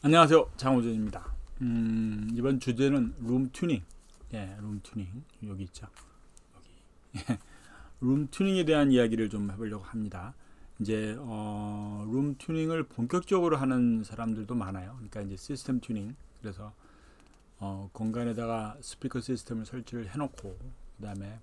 안녕하세요, 장호준입니다. 이번 주제는 룸 튜닝. 룸 튜닝 여기 있죠. 여기 룸 튜닝에 대한 이야기를 좀 해보려고 합니다. 이제 룸 튜닝을 본격적으로 하는 사람들도 많아요. 그러니까 이제 시스템 튜닝. 그래서 공간에다가 스피커 시스템을 설치를 해놓고 그다음에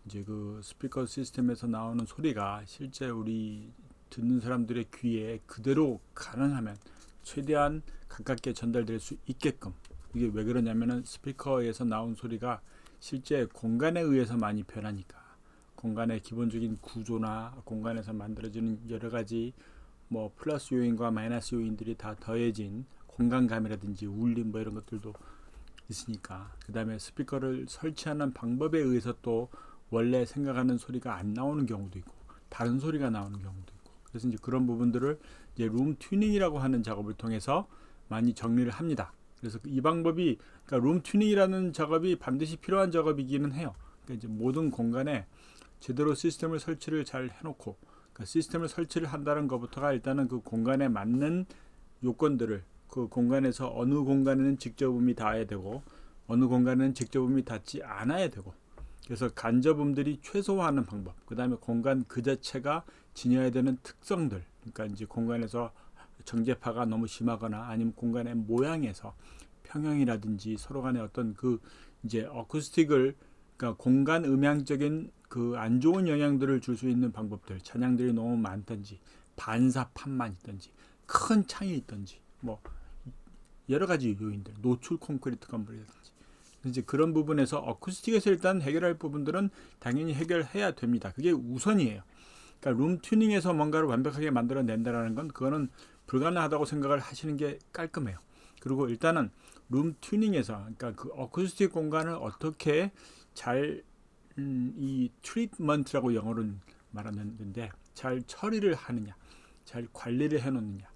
이제 그 스피커 시스템에서 나오는 소리가 실제 우리 듣는 사람들의 귀에 그대로 가능하면 최대한 가깝게 전달될 수 있게끔. 이게 왜 그러냐면은 스피커에서 나온 소리가 실제 공간에 의해서 많이 변하니까, 공간의 기본적인 구조나 공간에서 만들어지는 여러 가지 뭐 플러스 요인과 마이너스 요인들이 다 더해진 공간감이라든지 울림 뭐 이런 것들도 있으니까, 그 다음에 스피커를 설치하는 방법에 의해서 또 원래 생각하는 소리가 안 나오는 경우도 있고 다른 소리가 나오는 경우도 있고, 그래서 이제 그런 부분들을 이제 룸 튜닝이라고 하는 작업을 통해서 많이 정리를 합니다. 그래서 이 방법이, 그러니까 룸 튜닝이라는 작업이 반드시 필요한 작업이기는 해요. 그러니까 이제 모든 공간에 제대로 시스템을 설치를 잘 해놓고, 그러니까 시스템을 설치를 한다는 것부터가 일단은 그 공간에 맞는 요건들을, 그 공간에서 어느 공간에는 직접음이 닿아야 되고 어느 공간에는 직접음이 닿지 않아야 되고, 그래서 간접음들이 최소화하는 방법, 그 다음에 공간 그 자체가 지녀야 되는 특성들, 그러니까 이제 공간에서 정제파가 너무 심하거나 아니면 공간의 모양에서 평형이라든지 서로 간의 어떤 그 이제 어쿠스틱을, 그러니까 공간 음향적인 그 안 좋은 영향들을 줄 수 있는 방법들, 잔향들이 너무 많든지 반사판만 있든지 큰 창이 있든지 뭐 여러 가지 요인들, 노출 콘크리트 건물이라든지 이제 그런 부분에서 어쿠스틱에서 일단 해결할 부분들은 당연히 해결해야 됩니다. 그게 우선이에요. 그러니까 룸 튜닝에서 뭔가를 완벽하게 만들어낸다라는 건 그거는 불가능하다고 생각을 하시는 게 깔끔해요. 그리고 일단은 룸 튜닝에서, 그러니까 그 어쿠스틱 공간을 어떻게 잘 이 트리트먼트라고 영어로는 말하는데 잘 처리를 하느냐, 잘 관리를 해놓느냐.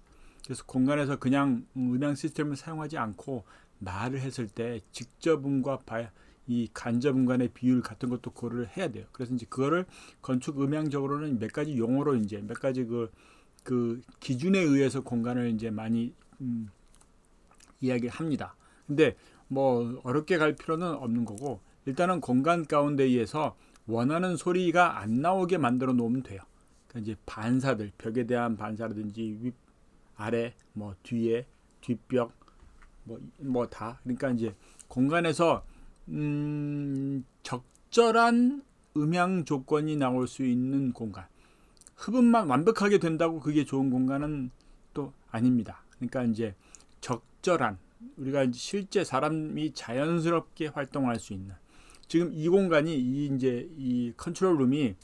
그래서 공간에서 그냥 음향 시스템을 사용하지 않고 말을 했을 때 직접음과 이 간접음 간의 비율 같은 것도 고려를 해야 돼요. 그래서 이제 그거를 건축 음향적으로는 몇 가지 용어로 이제 몇 가지 그 기준에 의해서 공간을 이제 많이 이야기를 합니다. 근데 뭐 어렵게 갈 필요는 없는 거고, 일단은 공간 가운데에서 원하는 소리가 안 나오게 만들어 놓으면 돼요. 그러니까 이제 반사들, 벽에 대한 반사라든지 윗, 아래, 뭐 뒤에, 뒷벽, 뭐 다. 그러니까 이제 공간에서 적절한 음향 조건이 나올 수 있는 공간. 흡음만 완벽하게 된다고 그게 좋은 공간은 또 아닙니다. 그러니까 이제 적절한, 우리가 실제 사람이 자연스럽게 활동할 수 있는, 지금 이 공간이 이 컨트롤 룸이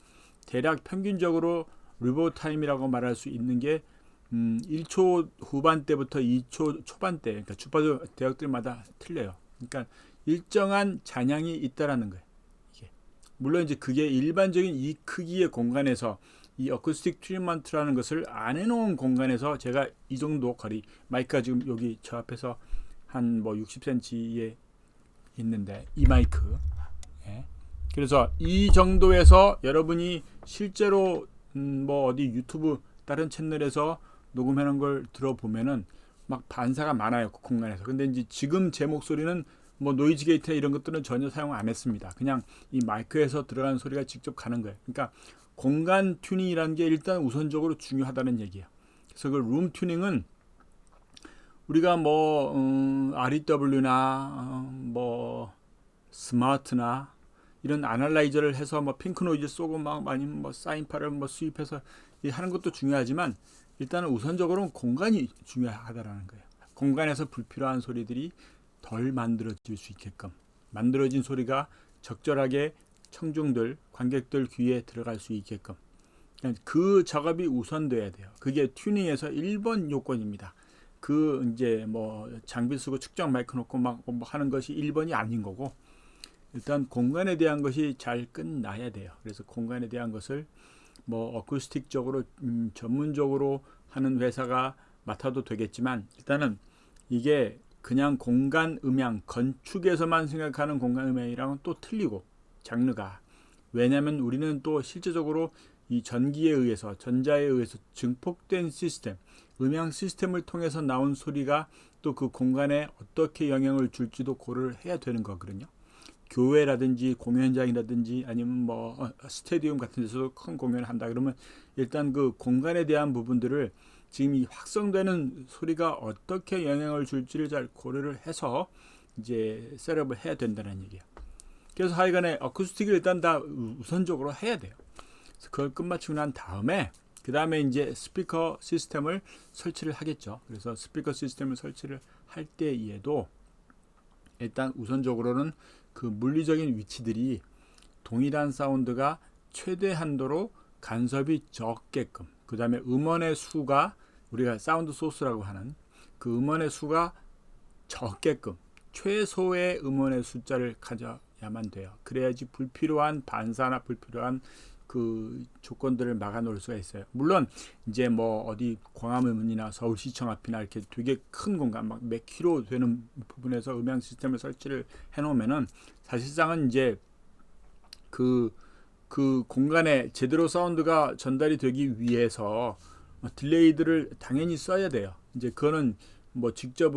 대략 평균적으로 리보 타임이라고 말할 수 있는 게 1초 후반대부터 2초 초반대, 그러니까 주파수 대역들마다 틀려요. 그러니까 일정한 잔향이 있다라는 거예요. 이게 물론 이제 그게 일반적인 이 크기의 공간에서 이 어쿠스틱 트리트먼트라는 것을 안 해놓은 공간에서 제가 이 정도 거리, 마이크가 지금 여기 저 앞에서 한 뭐 60cm에 있는데 이 마이크, 예. 그래서 이 정도에서 여러분이 실제로 뭐 어디 유튜브 다른 채널에서 녹음하는 걸 들어보면은 막 반사가 많아요, 그 공간에서. 근데 이제 지금 제 목소리는 뭐 노이즈 게이트 이런 것들은 전혀 사용 안 했습니다. 그냥 이 마이크에서 들어가는 소리가 직접 가는 거예요. 그러니까 공간 튜닝이라는 게 일단 우선적으로 중요하다는 얘기예요. 그래서 그 룸 튜닝은 우리가 뭐 REW나 뭐 스마트나 이런 아날라이저를 해서 뭐 핑크 노이즈 쏘고 막 아니면 뭐 사인파를 뭐 수입해서 하는 것도 중요하지만, 일단은 우선적으로는 공간이 중요하다라는 거예요. 공간에서 불필요한 소리들이 덜 만들어질 수 있게끔, 만들어진 소리가 적절하게 청중들, 관객들 귀에 들어갈 수 있게끔 그 작업이 우선돼야 돼요. 그게 튜닝에서 1번 요건입니다. 그 이제 뭐 장비 쓰고 측정 마이크 놓고 막 뭐 하는 것이 1번이 아닌 거고, 일단 공간에 대한 것이 잘 끝나야 돼요. 그래서 공간에 대한 것을 뭐 어쿠스틱적으로 전문적으로 하는 회사가 맡아도 되겠지만, 일단은 이게 그냥 공간 음향, 건축에서만 생각하는 공간 음향이랑은 또 틀리고 장르가. 왜냐하면 우리는 또 실제적으로 이 전기에 의해서 전자에 의해서 증폭된 시스템, 음향 시스템을 통해서 나온 소리가 또 그 공간에 어떻게 영향을 줄지도 고려를 해야 되는 거거든요. 교회라든지 공연장이라든지 아니면 뭐 스테디움 같은 데서도 큰 공연을 한다 그러면 일단 그 공간에 대한 부분들을 지금 이 확성되는 소리가 어떻게 영향을 줄지를 잘 고려를 해서 이제 셋업을 해야 된다는 얘기예요. 그래서 하여간에 어쿠스틱을 일단 다 우선적으로 해야 돼요. 그래서 그걸 끝마치고 난 다음에 그 다음에 이제 스피커 시스템을 설치를 하겠죠. 그래서 스피커 시스템을 설치를 할 때에도 일단 우선적으로는 그 물리적인 위치들이 동일한 사운드가 최대 한도로 간섭이 적게끔, 그 다음에 음원의 수가 우리가 사운드 소스라고 하는 그 음원의 수가 적게끔 최소의 음원의 숫자를 가져야만 돼요. 그래야지 불필요한 반사나 불필요한 그 조건들을 막아놓을 수가 있어요. 물론 이제 뭐 어디 광화문이나 서울시청 앞이나 이렇게 되게 큰 공간 막 몇 킬로 되는 부분에서 음향 시스템을 설치를 해놓으면은 사실상은 이제 그 공간에 제대로 사운드가 전달이 되기 위해서 딜레이들을 당연히 써야 돼요. 이제 그거는 뭐 직접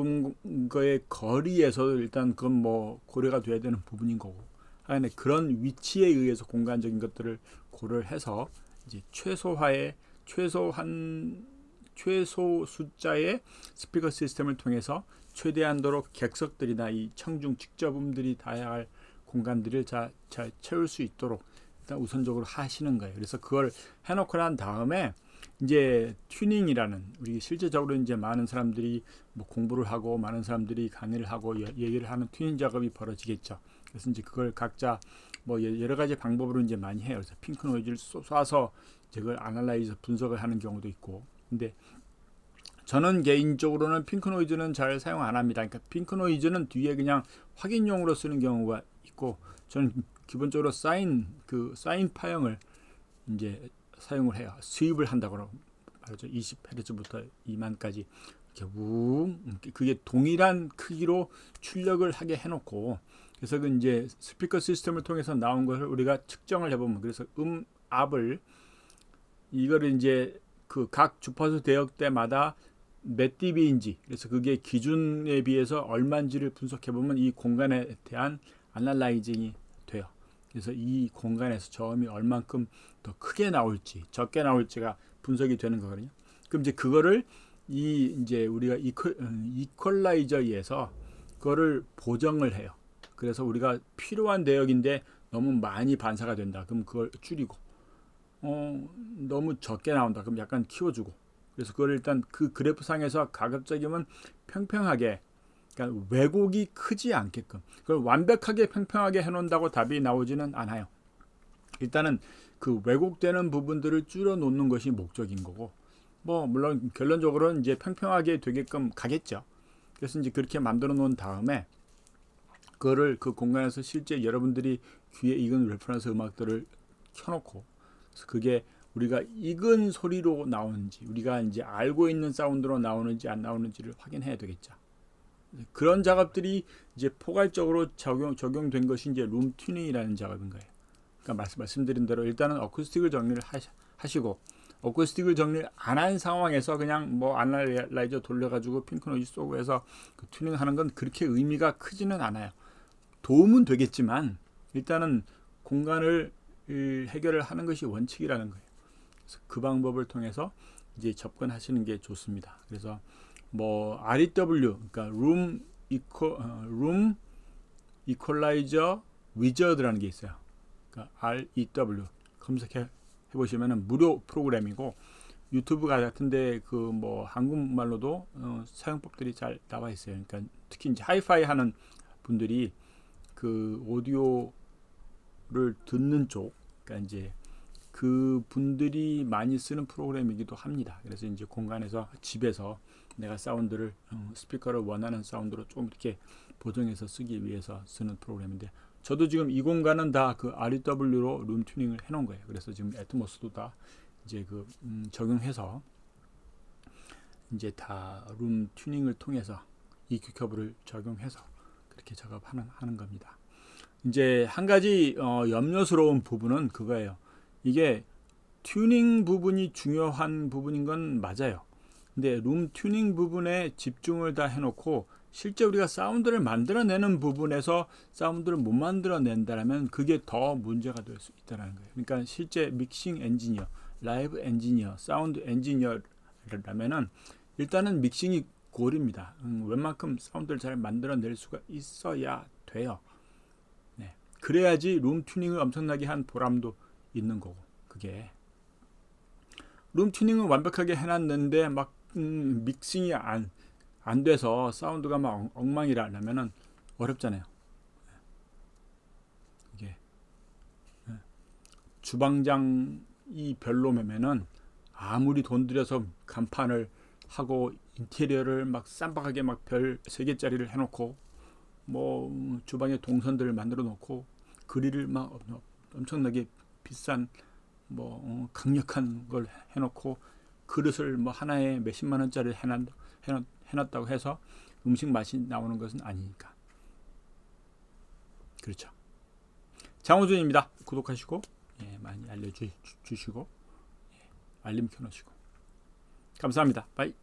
거의 거리에서 일단 그건 뭐 고려가 돼야 되는 부분인 거고. 하여간 그런 위치에 의해서 공간적인 것들을 고려를 해서 이제 최소 숫자의 스피커 시스템을 통해서 최대한도로 객석들이나 이 청중 직접음들이 닿아야 할 공간들을 잘 채울 수 있도록 일단 우선적으로 하시는 거예요. 그래서 그걸 해놓고 난 다음에 이제 튜닝이라는 우리 실제적으로 이제 많은 사람들이 뭐 공부를 하고 많은 사람들이 강의를 하고 얘기를 하는 튜닝 작업이 벌어지겠죠. 그래서 이제 그걸 각자 뭐 여러 가지 방법으로 이제 많이 해요. 그래서 핑크 노이즈를 쏴서 그걸 아날라이즈 분석을 하는 경우도 있고. 근데 저는 개인적으로는 핑크 노이즈는 잘 사용 안 합니다. 그러니까 핑크 노이즈는 뒤에 그냥 확인용으로 쓰는 경우가 있고, 저는 기본적으로 사인 파형을 이제 사용을 해요. 수입을 한다고 말하죠. 20Hz부터 2만까지 이렇게 그게 동일한 크기로 출력을 하게 해놓고, 그래서 그 이제 스피커 시스템을 통해서 나온 것을 우리가 측정을 해보면, 그래서 음압을 이거를 이제 그 각 주파수 대역대마다 몇 dB인지, 그래서 그게 기준에 비해서 얼마인지를 분석해 보면 이 공간에 대한 아날라이징이 돼요. 그래서 이 공간에서 저음이 얼만큼 더 크게 나올지 적게 나올지가 분석이 되는 거거든요. 그럼 이제 그거를 이제 우리가 이퀄라이저에서 그거를 보정을 해요. 그래서 우리가 필요한 대역인데 너무 많이 반사가 된다. 그럼 그걸 줄이고, 너무 적게 나온다. 그럼 약간 키워주고. 그래서 그걸 일단 그 그래프상에서 가급적이면 평평하게, 그러니까 왜곡이 크지 않게끔, 그걸 완벽하게 평평하게 해놓는다고 답이 나오지는 않아요. 일단은 그 왜곡되는 부분들을 줄여 놓는 것이 목적인 거고, 뭐 물론 결론적으로는 이제 평평하게 되게끔 가겠죠. 그래서 이제 그렇게 만들어 놓은 다음에 그거를 그 공간에서 실제 여러분들이 귀에 익은 레퍼런스 음악들을 켜놓고, 그래서 그게 우리가 익은 소리로 나오는지, 우리가 이제 알고 있는 사운드로 나오는지 안 나오는지를 확인해야 되겠죠. 그런 작업들이 이제 포괄적으로 적용된 것이 이제 룸 튜닝이라는 작업인 거예요. 그러니까 말씀드린 대로 일단은 어쿠스틱을 정리를 하시고, 어쿠스틱을 정리를 안 한 상황에서 그냥 뭐 아날라이저 돌려가지고 핑크 노이즈 쏘고 해서 그 튜닝하는 건 그렇게 의미가 크지는 않아요. 도움은 되겠지만 일단은 공간을 해결을 하는 것이 원칙이라는 거예요. 그래서 그 방법을 통해서 이제 접근하시는 게 좋습니다. 그래서 뭐 REW, 그러니까 룸 이퀄라이저 위저드라는 게 있어요. 그러니까 REW 검색해 보시면은 무료 프로그램이고, 유튜브 같은데 그 뭐 한국말로도 사용법들이 잘 나와 있어요. 그러니까 특히 이제 하이파이 하는 분들이 그 오디오를 듣는 쪽, 그러니까 이제 그 분들이 많이 쓰는 프로그램이기도 합니다. 그래서 이제 공간에서 집에서 내가 사운드를 스피커를 원하는 사운드로 좀 이렇게 보정해서 쓰기 위해서 쓰는 프로그램인데, 저도 지금 이 공간은 다 그 REW로 룸 튜닝을 해놓은 거예요. 그래서 지금 애트모스도 다 이제 그 적용해서 이제 다 룸 튜닝을 통해서 EQ 커브를 적용해서 그렇게 작업하는 겁니다. 이제 한 가지 염려스러운 부분은 그거예요. 이게 튜닝 부분이 중요한 부분인 건 맞아요. 근데 룸 튜닝 부분에 집중을 다 해놓고 실제 우리가 사운드를 만들어내는 부분에서 사운드를 못 만들어낸다면 그게 더 문제가 될 수 있다는 거예요. 그러니까 실제 믹싱 엔지니어, 라이브 엔지니어, 사운드 엔지니어라면은 일단은 믹싱이 골입니다. 웬만큼 사운드를 잘 만들어낼 수가 있어야 돼요. 네. 그래야지 룸 튜닝을 엄청나게 한 보람도 있는 거고. 그게 룸 튜닝을 완벽하게 해놨는데 막 믹싱이 안 돼서 사운드가 막 엉망이라면은 어렵잖아요. 이게 주방장이 별로면은 아무리 돈 들여서 간판을 하고 인테리어를 막 쌈박하게 막 별 3개짜리를 해놓고 뭐 주방에 동선들을 만들어 놓고 그릴을 막 엄청나게 비싼 뭐 강력한 걸 해놓고 그릇을 뭐 하나에 몇십만 원짜리 해놨다고 해서 음식 맛이 나오는 것은 아니니까. 그렇죠. 장호준입니다. 구독하시고 많이 알려주시고 알림 켜놓으시고 감사합니다. 바이.